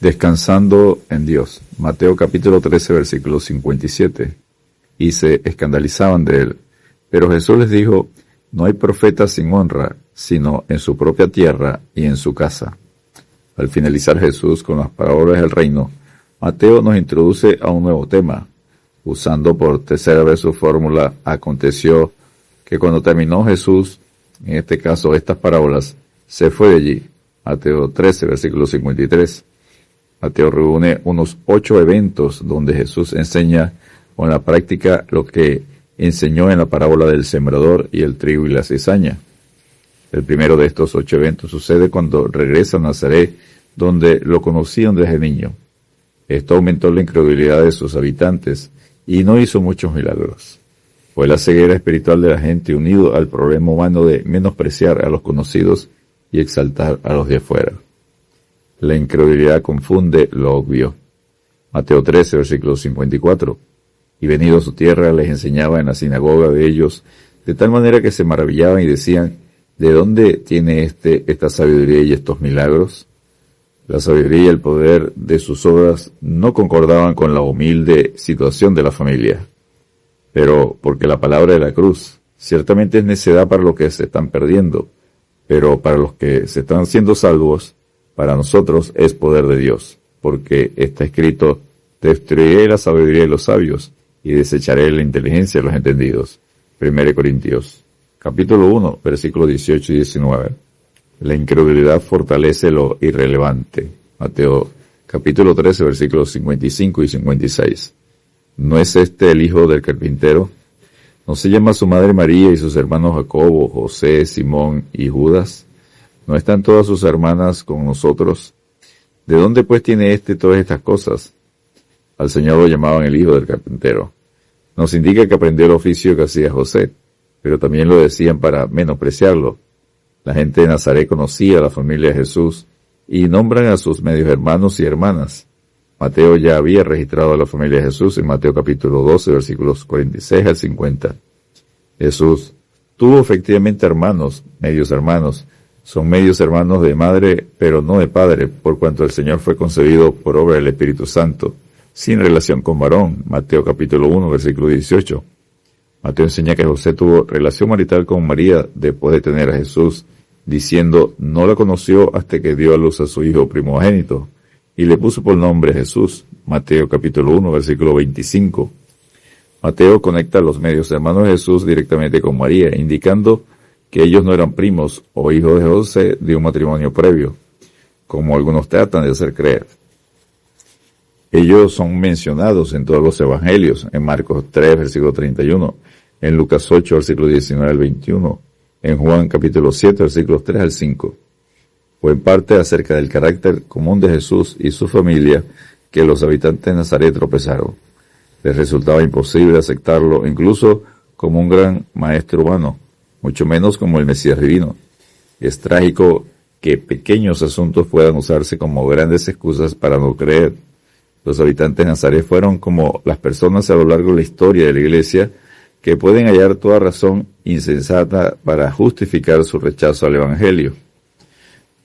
Descansando en Dios. Mateo capítulo 13, versículo 57. Y se escandalizaban de él. Pero Jesús les dijo, no hay profeta sin honra, sino en su propia tierra y en su casa. Al finalizar Jesús con las parábolas del reino, Mateo nos introduce a un nuevo tema. Usando por tercera vez su fórmula, aconteció que cuando terminó Jesús, en este caso estas parábolas, se fue de allí. Mateo 13, versículo 53. Mateo reúne unos 8 eventos donde Jesús enseña con la práctica lo que enseñó en la parábola del sembrador y el trigo y la cizaña. El primero de estos 8 eventos sucede cuando regresa a Nazaret, donde lo conocían desde niño. Esto aumentó la incredulidad de sus habitantes y no hizo muchos milagros. Fue la ceguera espiritual de la gente unido al problema humano de menospreciar a los conocidos y exaltar a los de afuera. La incredulidad confunde lo obvio. Mateo 13, versículo 54. Y venido a su tierra les enseñaba en la sinagoga de ellos, de tal manera que se maravillaban y decían, ¿de dónde tiene esta sabiduría y estos milagros? La sabiduría y el poder de sus obras no concordaban con la humilde situación de la familia. Pero porque la palabra de la cruz ciertamente es necedad para los que se están perdiendo, pero para los que se están siendo salvos, para nosotros es poder de Dios, porque está escrito, destruiré la sabiduría de los sabios y desecharé la inteligencia de los entendidos. 1 Corintios, capítulo 1, versículos 18 y 19. La incredulidad fortalece lo irrelevante. Mateo, capítulo 13, versículos 55 y 56. ¿No es este el hijo del carpintero? ¿No se llama su madre María y sus hermanos Jacobo, José, Simón y Judas? ¿No están todas sus hermanas con nosotros? ¿De dónde pues tiene todas estas cosas? Al Señor lo llamaban el hijo del carpintero. Nos indica que aprendió el oficio que hacía José, pero también lo decían para menospreciarlo. La gente de Nazaret conocía a la familia de Jesús y nombran a sus medios hermanos y hermanas. Mateo ya había registrado a la familia de Jesús en Mateo capítulo 12, versículos 46 al 50. Jesús tuvo efectivamente hermanos, medios hermanos. Son medios hermanos de madre, pero no de padre, por cuanto el Señor fue concebido por obra del Espíritu Santo, sin relación con varón. Mateo capítulo 1, versículo 18. Mateo enseña que José tuvo relación marital con María después de tener a Jesús, diciendo, no la conoció hasta que dio a luz a su hijo primogénito, y le puso por nombre Jesús. Mateo capítulo 1, versículo 25. Mateo conecta a los medios hermanos de Jesús directamente con María, indicando que ellos no eran primos o hijos de José de un matrimonio previo, como algunos tratan de hacer creer. Ellos son mencionados en todos los evangelios, en Marcos 3, versículo 31, en Lucas 8, versículo 19 al 21, en Juan capítulo 7, versículos 3 al 5. Fue en parte acerca del carácter común de Jesús y su familia que los habitantes de Nazaret tropezaron. Les resultaba imposible aceptarlo incluso como un gran maestro humano, mucho menos como el Mesías divino. Es trágico que pequeños asuntos puedan usarse como grandes excusas para no creer. Los habitantes de Nazaret fueron como las personas a lo largo de la historia de la Iglesia que pueden hallar toda razón insensata para justificar su rechazo al Evangelio.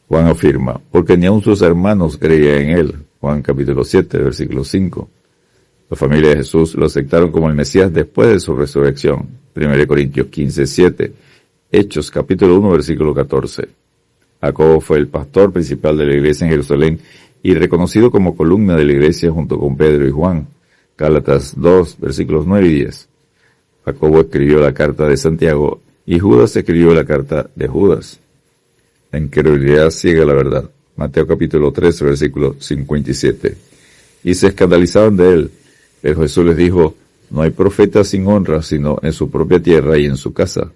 Juan afirma, porque ni aun sus hermanos creían en él. Juan capítulo 7, versículo 5. La familia de Jesús lo aceptaron como el Mesías después de su resurrección. 1 Corintios 15, 7. Hechos capítulo 1, versículo 14. Jacobo fue el pastor principal de la iglesia en Jerusalén y reconocido como columna de la iglesia junto con Pedro y Juan. Gálatas 2, versículos 9 y 10. Jacobo escribió la carta de Santiago y Judas escribió la carta de Judas. La incredulidad ciega la verdad. Mateo capítulo 13, versículo 57. Y se escandalizaban de él, pero Jesús les dijo, no hay profeta sin honra, sino en su propia tierra y en su casa.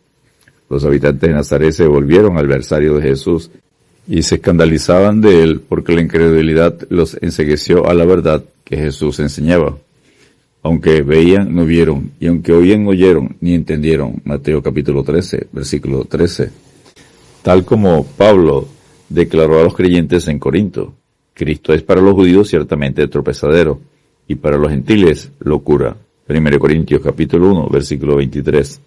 Los habitantes de Nazaret se volvieron adversarios de Jesús y se escandalizaban de él porque la incredulidad los encegueció a la verdad que Jesús enseñaba. Aunque veían, no vieron, y aunque oían, no oyeron, ni entendieron. Mateo capítulo 13, versículo 13. Tal como Pablo declaró a los creyentes en Corinto, Cristo es para los judíos ciertamente tropezadero, y para los gentiles locura. 1 Corintios capítulo 1, versículo 23.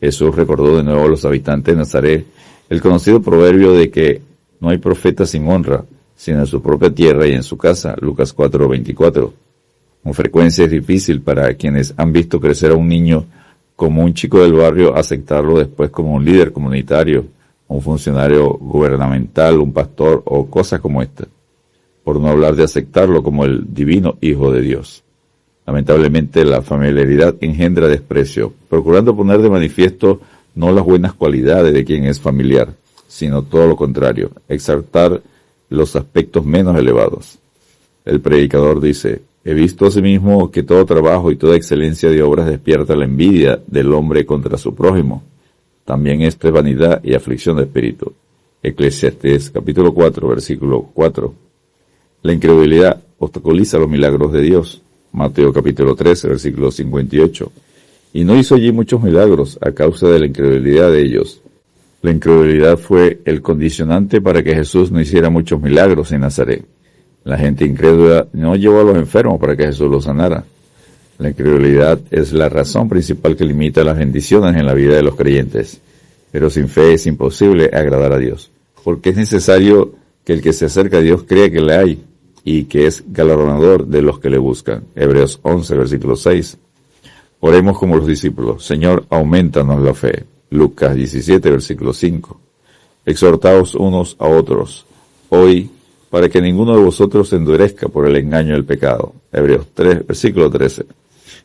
Jesús recordó de nuevo a los habitantes de Nazaret el conocido proverbio de que no hay profeta sin honra, sino en su propia tierra y en su casa. Lucas 4:24. Con frecuencia es difícil para quienes han visto crecer a un niño como un chico del barrio aceptarlo después como un líder comunitario, un funcionario gubernamental, un pastor o cosas como esta, por no hablar de aceptarlo como el divino Hijo de Dios. Lamentablemente la familiaridad engendra desprecio, procurando poner de manifiesto no las buenas cualidades de quien es familiar, sino todo lo contrario, exaltar los aspectos menos elevados. El predicador dice: he visto asimismo que todo trabajo y toda excelencia de obras despierta la envidia del hombre contra su prójimo. También esto es vanidad y aflicción de espíritu. Eclesiastés capítulo 4, versículo 4. La incredulidad obstaculiza los milagros de Dios. Mateo capítulo 13, versículo 58. Y no hizo allí muchos milagros a causa de la incredulidad de ellos. La incredulidad fue el condicionante para que Jesús no hiciera muchos milagros en Nazaret. La gente incrédula no llevó a los enfermos para que Jesús los sanara. La incredulidad es la razón principal que limita las bendiciones en la vida de los creyentes. Pero sin fe es imposible agradar a Dios, porque es necesario que el que se acerca a Dios crea que le hay y que es galardonador de los que le buscan. Hebreos 11, versículo 6. Oremos como los discípulos: Señor, aumentanos la fe. Lucas 17, versículo 5. Exhortaos unos a otros hoy, para que ninguno de vosotros se endurezca por el engaño del pecado. Hebreos 3, versículo 13.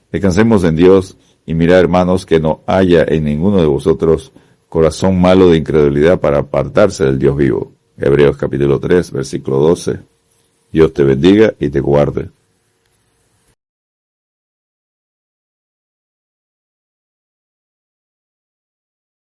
Descansemos en Dios y mirad, hermanos, que no haya en ninguno de vosotros corazón malo de incredulidad para apartarse del Dios vivo. Hebreos capítulo 3, versículo 12. Dios te bendiga y te guarde.